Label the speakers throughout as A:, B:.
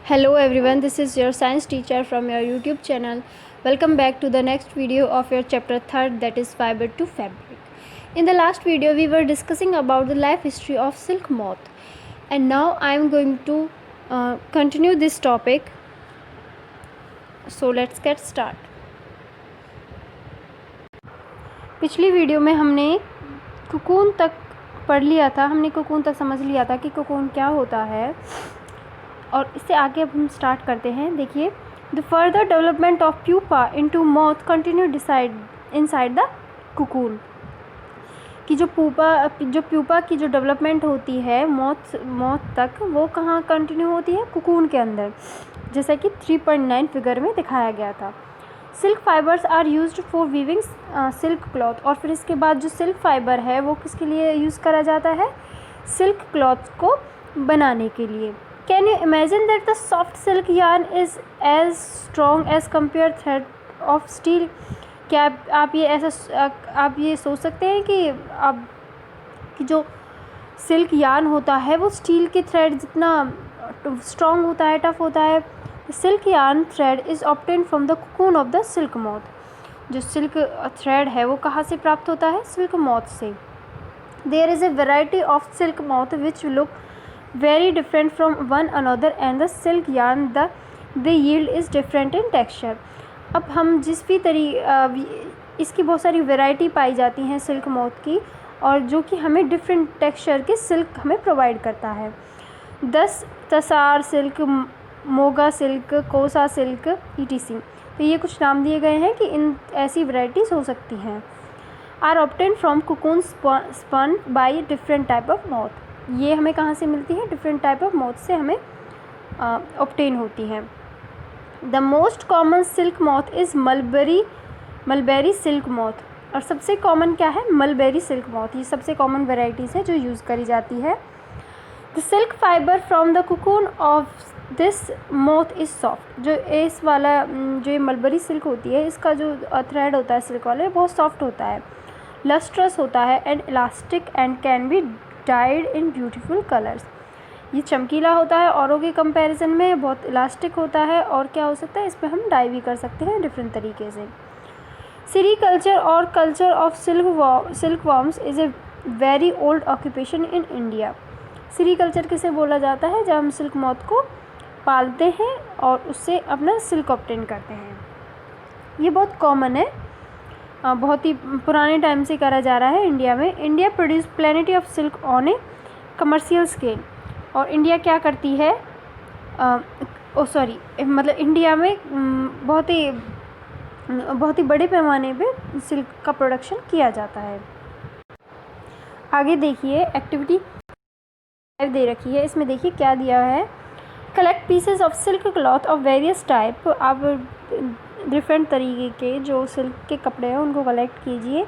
A: Hello everyone, this is your science teacher from your YouTube channel. Welcome back to the next video of your chapter 3rd, that is fiber to fabric. In the last video we were discussing about the life history of silk moth, and now I am going to continue this topic. So let's get start. पिछली video में हमने cocoon तक पढ़ लिया था, हमने cocoon तक समझ लिया था कि कोकून क्या होता है, और इससे आगे अब हम स्टार्ट करते हैं. देखिए, the further development of pupa into moth continue decide inside the cocoon. कि जो प्यूपा की जो डेवलपमेंट होती है मॉथ तक, वो कहाँ कंटिन्यू होती है? कोकून के अंदर, जैसा कि 3.9 फिगर में दिखाया गया था. Silk fibres are used for weaving silk cloth. और फिर इसके बाद जो सिल्क फाइबर है वो किसके लिए यूज़ करा जाता है? सिल्क क्लॉथ को बनाने के लिए. Can you imagine that the soft silk yarn is as strong as compared thread of steel? क्या आप ये सोच सकते हैं कि जो सिल्क यार्न होता है वो स्टील के थ्रेड जितना स्ट्रॉन्ग होता है, टफ होता है. Silk yarn thread is obtain from the cocoon of the silk moth. जो सिल्क थ्रेड है वो कहाँ से प्राप्त होता है? सिल्क मॉथ से. There is a variety of silk moth which look very different from one another and the silk yarn they yield is different in texture. अब हम जिस भी इसकी बहुत सारी वैरायटी पाई जाती हैं सिल्क मॉथ की, और जो कि हमें डिफरेंट टेक्सचर के सिल्क हमें प्रोवाइड करता है. 10 तसार सिल्क, मोगा सिल्क, कोसा सिल्क etc. तो ये कुछ नाम दिए गए हैं कि इन ऐसी वैराइटीज़ हो सकती हैं. Are obtain from cocoon spun by different type of moth. ये हमें कहाँ से मिलती है? डिफरेंट टाइप ऑफ मॉथ से हमें ऑब्टेन होती हैं. The most common silk moth is mulberry silk moth. और सबसे कॉमन क्या है? Mulberry silk moth. ये सबसे कॉमन वेराइटीज़ है जो यूज़ करी जाती है. The silk fibre from the cocoon of this moth is soft. जो इस वाला जो ये मलबेरी सिल्क होती है, इसका जो थ्रेड होता है सिल्क वाला, बहुत सॉफ्ट होता है, लस्ट्रस होता है and elastic and can be died in beautiful colours. ये चमकीला होता है औरों के कंपैरिजन में, बहुत इलास्टिक होता है, और क्या हो सकता है, इस पर हम डाई भी कर सकते हैं डिफरेंट तरीके से. सेरीकल्चर और culture of silk worms is a very old occupation in India. Sericulture किसे बोला जाता है? जब हम सिल्क मॉथ को पालते हैं और उससे अपना सिल्क ऑब्टेन करते हैं. ये बहुत कॉमन है, बहुत ही पुराने टाइम से करा जा रहा है इंडिया में. India produce प्लेनिटी of silk on A commercial scale. और इंडिया क्या करती है? मतलब इंडिया में बहुत ही बड़े पैमाने पे सिल्क का प्रोडक्शन किया जाता है. आगे देखिए, एक्टिविटी दे रखी है, इसमें देखिए क्या दिया है. Collect pieces of silk cloth of various type. आप डिफरेंट तरीके के जो सिल्क के कपड़े हैं उनको कलेक्ट कीजिए.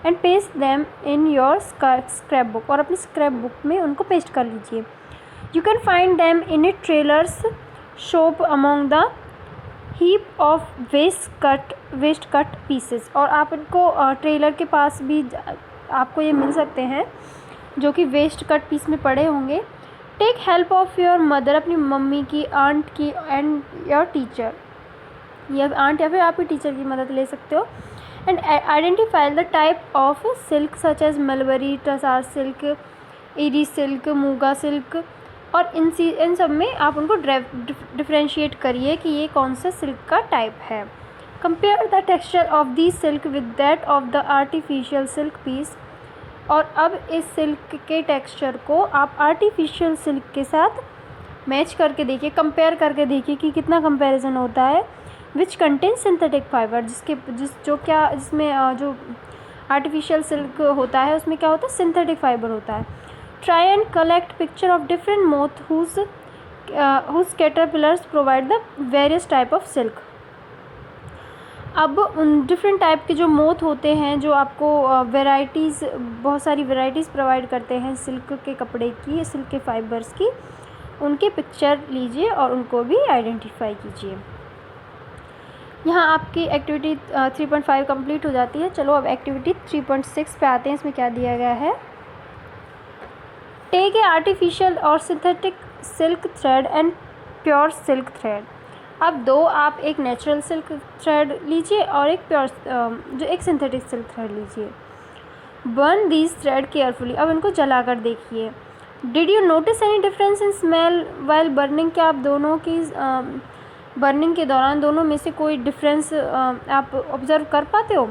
A: And paste them in your scrapbook. और अपनी स्क्रैप बुक में उनको पेस्ट कर लीजिए. You can find them in a tailor's shop among the heap of waste cut pieces. और आप इनको ट्रेलर के पास भी आपको ये मिल सकते हैं जो कि वेस्ट कट पीस में पड़े होंगे. Take help of your mother. Mummy मम्मी की, आंट की, एंड योर टीचर, या आंट या फिर आप ही टीचर की मदद ले सकते हो. And identify the type of silk such as mulberry, tasar silk, eri silk, muga silk. और इन सब में आप उनको डिफ्रेंशिएट करिए कि ये कौन सा सिल्क का टाइप है. Compare the texture of the silk with that of the artificial silk piece. और अब इस सिल्क के टेक्सचर को आप आर्टिफिशियल सिल्क के साथ मैच करके देखिए, कंपेयर करके देखिए कि कितना कंपैरिजन होता है. Which contain synthetic fibre. जिसमें जो आर्टिफिशियल सिल्क होता है उसमें क्या होता है? सिंथेटिक फाइबर होता है. Try and collect picture of different moth whose caterpillars provide the various type of silk. अब उन डिफरेंट टाइप के जो मोथ होते हैं जो आपको बहुत सारी वेराइटीज़ प्रोवाइड करते हैं सिल्क के कपड़े की, सिल्क के फाइबर्स की, उनके पिक्चर लीजिए और उनको भी आइडेंटिफाई कीजिए. यहाँ आपकी एक्टिविटी 3.5 कंप्लीट हो जाती है. चलो अब एक्टिविटी 3.6 पे आते हैं. इसमें क्या दिया गया है? टेक ए आर्टिफिशियल और synthetic silk thread and pure silk thread. अब दो आप एक नेचुरल सिल्क थ्रेड लीजिए और एक प्योर जो एक सिंथेटिक सिल्क थ्रेड लीजिए। Burn these thread carefully. अब इनको जला कर देखिए। Did you notice any difference in smell while burning? क्या आप दोनों की बर्निंग के दौरान दोनों में से कोई डिफरेंस आप ऑब्ज़र्व कर पाते हो?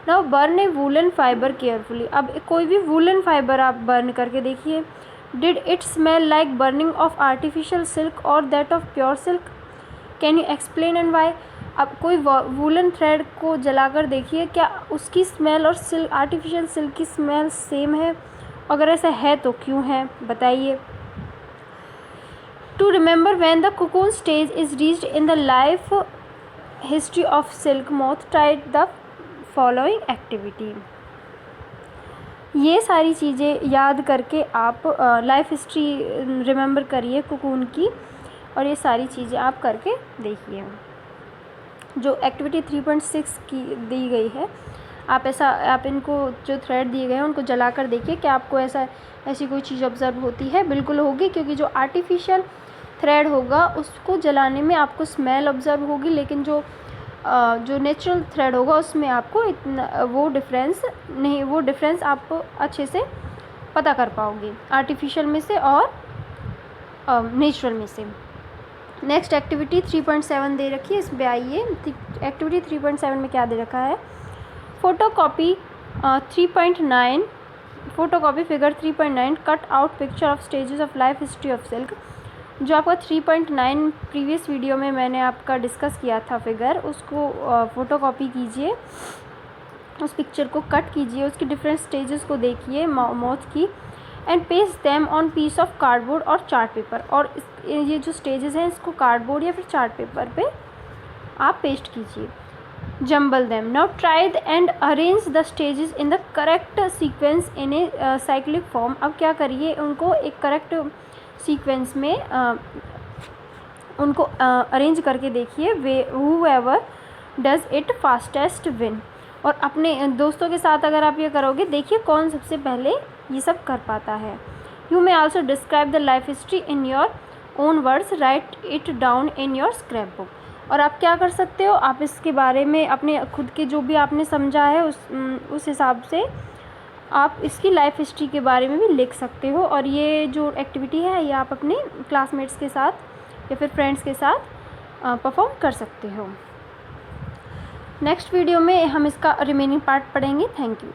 A: Now burn a woollen fibre carefully. अब कोई भी वूलन फाइबर आप बर्न करके देखिए। Did it smell like burning of artificial silk और that of pure silk? Can you explain and why? अब कोई वूलन थ्रेड को जलाकर देखिए, क्या उसकी स्मेल और सिल्क आर्टिफिशियल सिल्क की स्मेल सेम है? अगर ऐसा है तो क्यों है, बताइए। To remember when the cocoon stage is reached in the life history of silk moth, try the following activity. ये सारी चीज़ें याद करके आप लाइफ हिस्ट्री रिमेंबर करिए कोकून की, और ये सारी चीज़ें आप करके देखिए। जो एक्टिविटी 3.6 की दी गई है, आप इनको जो थ्रेड दिए गए हैं उनको जला कर देखिए कि आपको ऐसी कोई चीज़ ऑब्ज़र्व होती है। बिल्कुल होगी, क्योंकि जो आर्टिफिशियल थ्रेड होगा उसको जलाने में आपको स्मेल ऑब्ज़र्व होगी, लेकिन जो नेचुरल थ्रेड होगा उसमें आपको इतना वो डिफरेंस आप अच्छे से पता कर पाओगे आर्टिफिशियल में से और नेचुरल में से। नेक्स्ट एक्टिविटी 3.7 दे रखी है, इस पर आइए। एक्टिविटी 3.7 में क्या दे रखा है? Photocopy 3.9 photocopy figure 3.9 cut out picture of stages of life history of silk. जो आपका 3.9 प्रीवियस वीडियो में मैंने आपका डिस्कस किया था फिगर, उसको फ़ोटोकॉपी कीजिए, उस पिक्चर को कट कीजिए, उसकी डिफरेंट स्टेजेस को देखिए मौत की, and paste them on piece of cardboard और चार्ट पेपर। और ये जो स्टेजेस हैं इसको कार्डबोर्ड या फिर चार्ट पेपर पे आप पेस्ट कीजिए। Jumble them. Now try and arrange the stages in the correct sequence in a cyclic form. अब क्या करिए, उनको एक करेक्ट सीक्वेंस में उनको अरेंज करके देखिए। whoever does it fastest win। और अपने दोस्तों के साथ अगर आप ये करोगे, देखिए कौन सबसे पहले ये सब कर पाता है। You may also describe the life history in your own words, right it down in your scrapbook. और आप क्या कर सकते हो, आप इसके बारे में अपने खुद के जो भी आपने समझा है उस हिसाब से आप इसकी लाइफ हिस्ट्री के बारे में भी लिख सकते हो। और ये जो एक्टिविटी है ये आप अपने क्लासमेट्स के साथ या फिर फ्रेंड्स के साथ परफॉर्म कर सकते हो। नेक्स्ट वीडियो में हम इसका रिमेनिंग पार्ट पढ़ेंगे। Thank you.